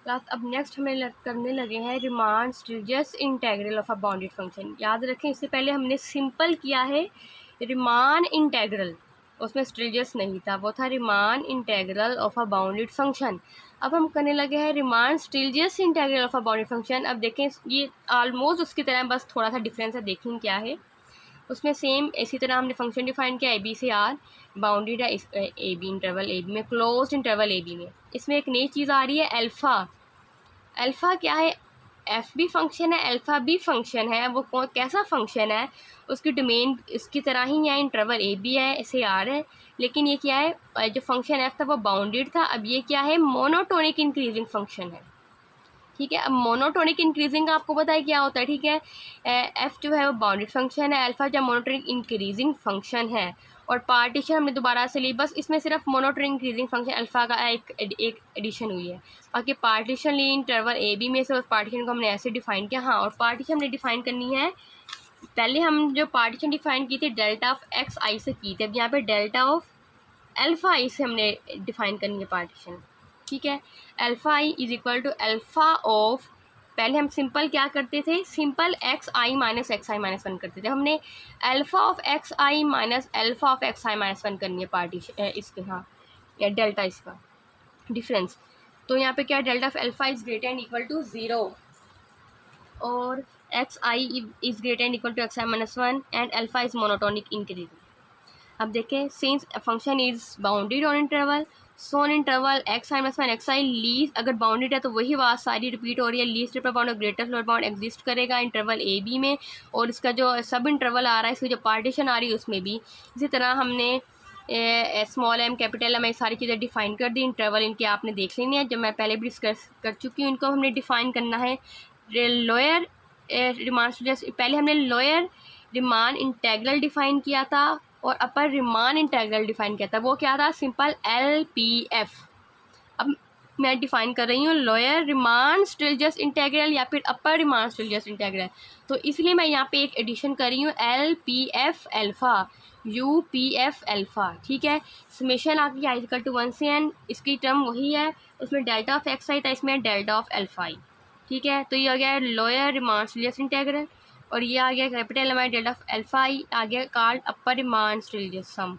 Class अब next हमें करने लगे हैं Riemann Stieltjes integral of a bounded function. याद रखें इससे पहले हमने सिंपल किया है रिमान इंटेग्रल, उसमें स्ट्रेचियस नहीं था, वो था Riemann integral of a bounded function. अब हम करने लगे हैं Riemann Stieltjes integral of a bounded function. अब देखें ये ऑलमोस्ट उसकी तरह, बस थोड़ा सा डिफरेंस है, देखें क्या है उसमें। सेम इसी तरह हमने फंक्शन डिफाइन किया ए बी से आर, बाउंडेड है इस a b interval a b में, क्लोज्ड इंटरवल ए बी में। इसमें एक नई चीज़ आ रही है अल्फ़ा। अल्फ़ा क्या है? एफ बी फंक्शन है, अल्फ़ा बी फंक्शन है। वो कौन कैसा फंक्शन है? उसकी डोमेन इसकी तरह ही है, इंटरवल ए बी है, ऐसे आर है, लेकिन ये क्या है, जो फंक्शन एफ था वो बाउंडेड था। अब ये क्या है? मोनोटोनिक इंक्रीजिंग फंक्शन है। ठीक है, अब मोनोटोनिक इंक्रीजिंग का आपको पता है क्या होता है। ठीक है, एफ जो है वो बाउंडेड फंक्शन है, अल्फा जो मोनोटोनिक इंक्रीजिंग फंक्शन है, और पार्टीशन हमने दोबारा से ली, बस इसमें सिर्फ मोनोटोनिक इंक्रीजिंग फंक्शन अल्फा का एक एडिशन हुई है। बाकी पार्टीशन ली इंटरवल ए बी में से, उस पार्टीशन को हमने ऐसे डिफाइन किया। हाँ, और पार्टीशन हमने डिफाइन करनी है, पहले हम जो पार्टीशन डिफाइन की थी डेल्टा ऑफ एक्स आई से की थी, अब यहाँ पे डेल्टा ऑफ अल्फ़ा आई से हमने डिफाइन करनी है पार्टीशन। ठीक है, alpha i is equal to alpha of, पहले हम सिंपल क्या करते थे, simple x i minus x i minus one करते थे। हमने alpha of x i minus alpha of x i minus one करनी है पार्टीशन इसके, हाँ, या डेल्टा इसका डिफरेंस। तो यहाँ पे क्या, delta of alpha is greater and equal to 0 और x i is greater and equal to x i minus one and alpha is monotonic increasing. अब देखें, since function is bounded on interval, so on interval x i minus one x i least, अगर bounded है तो वही बात सारी repeat हो रही है, लीस्ट अपर बाउंड और ग्रेटर लोअर बाउंड एग्जिस्ट करेगा इंटरवल ए बी में, और इसका जो सब इंटरवल आ रहा है, इसकी जो पार्टीशन आ रही है उसमें भी। इसी तरह हमने स्मॉल एम कैपिटल एम, ये सारी चीज़ें डिफाइन कर दी। इंटरवल इनके आपने देख लेनी है, जब मैं पहले भी डिस्कस कर चुकी हूँ। इनको हमने डिफाइन करना है लोअर रिमान, पहले हमने लोअर रिमान इंटेग्रल डिफाइन किया था और अपर रिमान इंटेग्रल डिफाइन किया था। वो क्या था? Simple L P F. अब मैं डिफाइन कर रही हूँ लोअर रिमान स्टिल्जियस इंटेग्रल या फिर अपर रिमान स्टिल्जियस इंटेग्रल, तो इसलिए मैं यहाँ पे एक एडिशन कर रही हूँ L P F alpha, you P F alpha. ठीक है, समेशन आपकी आई इक्वल टू 1 से n, इसकी टर्म वही है, उसमें डेल्टा ऑफ एक्स आई था, इसमें डेल्टा ऑफ एल्फ़ा आई। ठीक है, तो ये आ गया लोअर रिमान स्टिल्जियस इंटेग्रल, और ये आ गया capital M I delta of alpha I, आ गया कार्ड अपर रिमान स्टिल्जियस सम।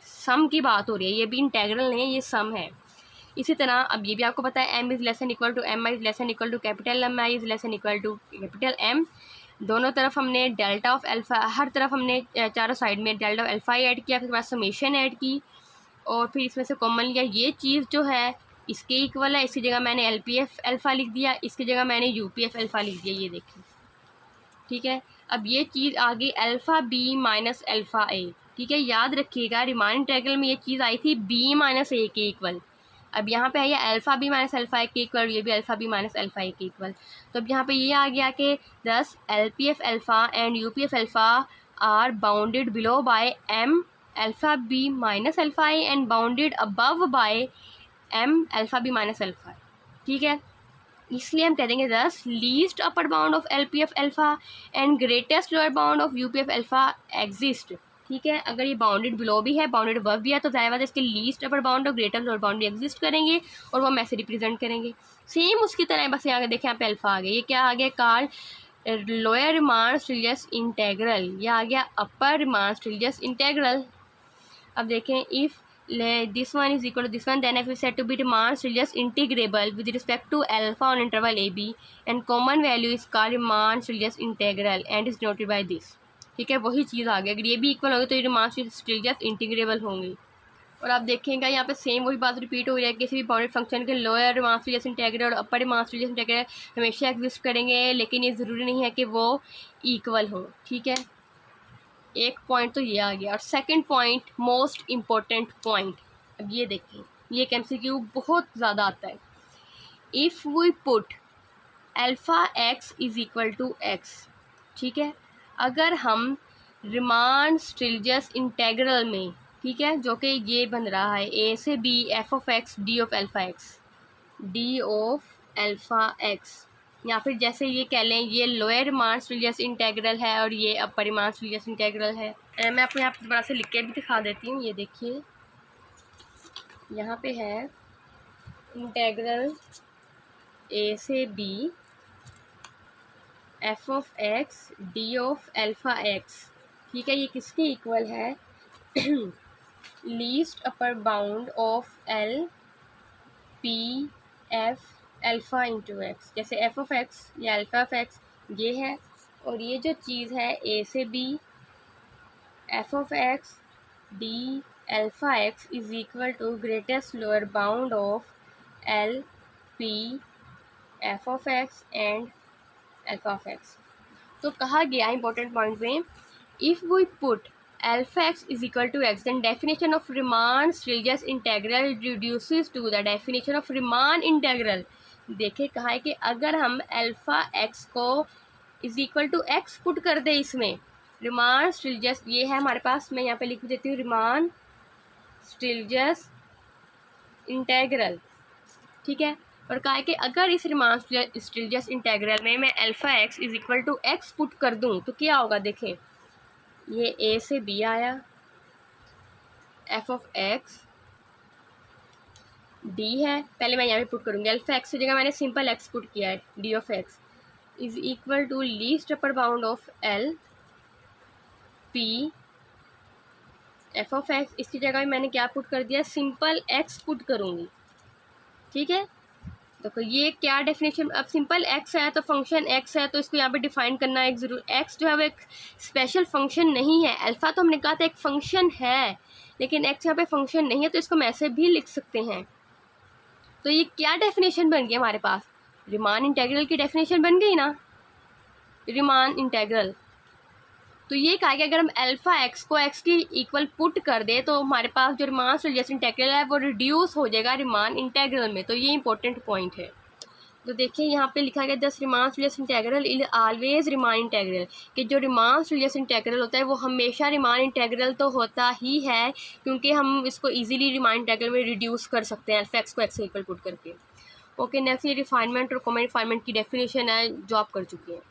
सम की बात हो रही है, ये भी इंटेग्रल नहीं है, ये सम है। इसी तरह अब ये भी आपको पता है m is less and equal to m i is less and equal to capital M i is less and equal to capital m. दोनों तरफ हमने डेल्टा ऑफ अल्फ़ा, हर तरफ हमने चारों साइड में डेल्टा ऑफ अल्फ़ा ऐड किया, फिर बाद समेशन ऐड की, और फिर इसमें से कॉमन लिया। ये चीज़ जो है इसके इक्वल है, इसकी जगह मैंने एल पी एफ अल्फ़ा लिख दिया, इसकी जगह मैंने यू पी एफ अल्फ़ा लिख दिया, ये देखिए। ठीक है, अब ये चीज़ आ गई alpha b minus alpha a. ठीक है, याद रखिएगा रिमान इंटेग्रल में ये चीज़ आई थी बी माइनस ए के इक्वल, अब यहाँ पे है ये alpha b minus alpha a के इक्वल, ये भी alpha b minus alpha a के इक्वल। तो अब यहाँ पे ये आ गया कि thus L P F alpha and U P F alpha are bounded below by M alpha b minus alpha a and bounded above by M alpha b minus alpha. ठीक है, इसलिए हम कह देंगे thus least upper bound of L P F alpha and greatest lower bound of U P F alpha exist. ठीक है, अगर ये बाउंडेड बिलो भी है, बाउंडेड अबव भी है, तो ज़ाहिर बात है इसके लीस्ट अपर बाउंड और ग्रेटर लोअर बाउंड भी एग्जिस्ट करेंगे, और वो हम ऐसे रिप्रेजेंट करेंगे सेम उसकी तरह। बस यहाँ देखें, यहाँ पे अल्फ़ा आ गया, ये क्या आ गया? कार्ड लोअर रिमान स्टिल्जियस इंटेग्रल, या आ गया अपर रिमान स्टिल्जियस इंटेग्रल। अब देखें, if this one is equal to this one, then f is said to be Riemann Stieltjes integrable with respect to alpha on interval ab, and common value is called Riemann Stieltjes integral and is denoted by this। ठीक है, वही चीज़ आ गई, अगर ये भी equal होगी तो ये Riemann Stieltjes इंटीग्रेबल होंगी। और आप देखेंगे यहाँ पे सेम वही बात रिपीट हो रही है, किसी भी बाउंडेड फंक्शन के लोअर Riemann Stieltjes इंटीग्रल और अपर Riemann Stieltjes इंटीग्रल हमेशा एग्जिस्ट करेंगे, लेकिन ये ज़रूरी नहीं है कि वो इक्वल हो। ठीक है, एक पॉइंट तो ये आ गया। और second point, most important point, अब ये देखें, ये एमसीक्यू बहुत ज़्यादा आता है। If we put alpha x is equal to x, ठीक है, अगर हम रिमान स्टिल्जियस इंटेग्रल में, ठीक है, जो कि ये बन रहा है ए से b f of x d of alpha x, d of alpha x, या फिर जैसे ये कह लें ये लोअर रिमान स्टिल्जियस इंटेग्रल है और ये अपर रिमान स्टिल्जियस इंटेग्रल है। मैं आपको यहाँ पर दोबारा से लिख के भी दिखा देती हूँ, ये देखिए यहाँ पे है इंटेग्रल ए से b f of x d of alpha x, ठीक है, ये किसके इक्वल है? Least upper bound of L P F alpha into x. जैसे एफ ऑफ एक्स या एल्फ़ा ऑफ एक्स ये है, और ये जो चीज़ है ए से b f of x d alpha x is equal to greatest lower bound of L P F of x and alpha of x. तो कहा गया इंपॉर्टेंट पॉइंट में, if we put alpha x is equal to X then definition of Riemann Stieltjes integral reduces to the definition of Riemann integral. देखिए कहा है कि अगर हम एल्फा एक्स को is equal to x put कर दे इसमें, रिमान स्ट्रेलियस ये है हमारे पास, मैं यहाँ पे लिख देती हूँ रिमान स्ट्रेलियस इंटेग्रल, ठीक है। और कहा है कि अगर इस रिमान स्ट्रेलियस इंटेग्रल में मैं alpha x is equal to x put कर दूँ तो क्या होगा? देखें, ये ए से बी आया, एफ ऑफ एक्स डी है, पहले मैं यहाँ पे पुट करूँगी, अल्फा एक्स की जगह मैंने सिंपल एक्स पुट किया है, d of x is equal to least upper bound of L P F of x, इसकी जगह मैंने क्या पुट कर दिया? सिंपल एक्स पुट करूँगी, ठीक है। तो ये क्या डेफिनेशन, अब सिंपल एक्स है तो फंक्शन एक्स है तो इसको यहाँ पे डिफाइन करना एक ज़रूर, एक्स जो है वो एक स्पेशल फंक्शन नहीं है। अल्फ़ा तो हमने कहा था एक फंक्शन है, लेकिन एक्स यहाँ पे फंक्शन नहीं है, तो इसको हम ऐसे भी लिख सकते हैं। तो ये क्या डेफिनेशन बन गई हमारे पास? रिमान इंटेग्रल की डेफिनेशन बन गई ना, रिमान इंटेग्रल। तो ये कहा कि अगर हम अल्फ़ा एक्स को एक्स की इक्वल पुट कर दे तो हमारे पास जो रिमान स्ट्रेलियस इंटेग्रल है वो रिड्यूस हो जाएगा रिमान इंटेग्रल में। तो ये इंपॉर्टेंट पॉइंट है। तो देखिए यहाँ पे लिखा गया thus Riemann Stieltjes integral is always Riemann integral, कि जो रिमान स्ट्रेलियस इंटेग्रल होता है वो हमेशा रिमान इंटेग्रल तो होता ही है, क्योंकि हम इसको इजीली रिमान इंटेग्रल में रिड्यूस कर सकते हैं अल्फा एक्स को एक्स इक्वल पुट करके। ओके, नेक्स्ट ये रिफाइनमेंट और कॉमन रिफाइनमेंट की डेफिनेशन है जो आप कर चुके हैं।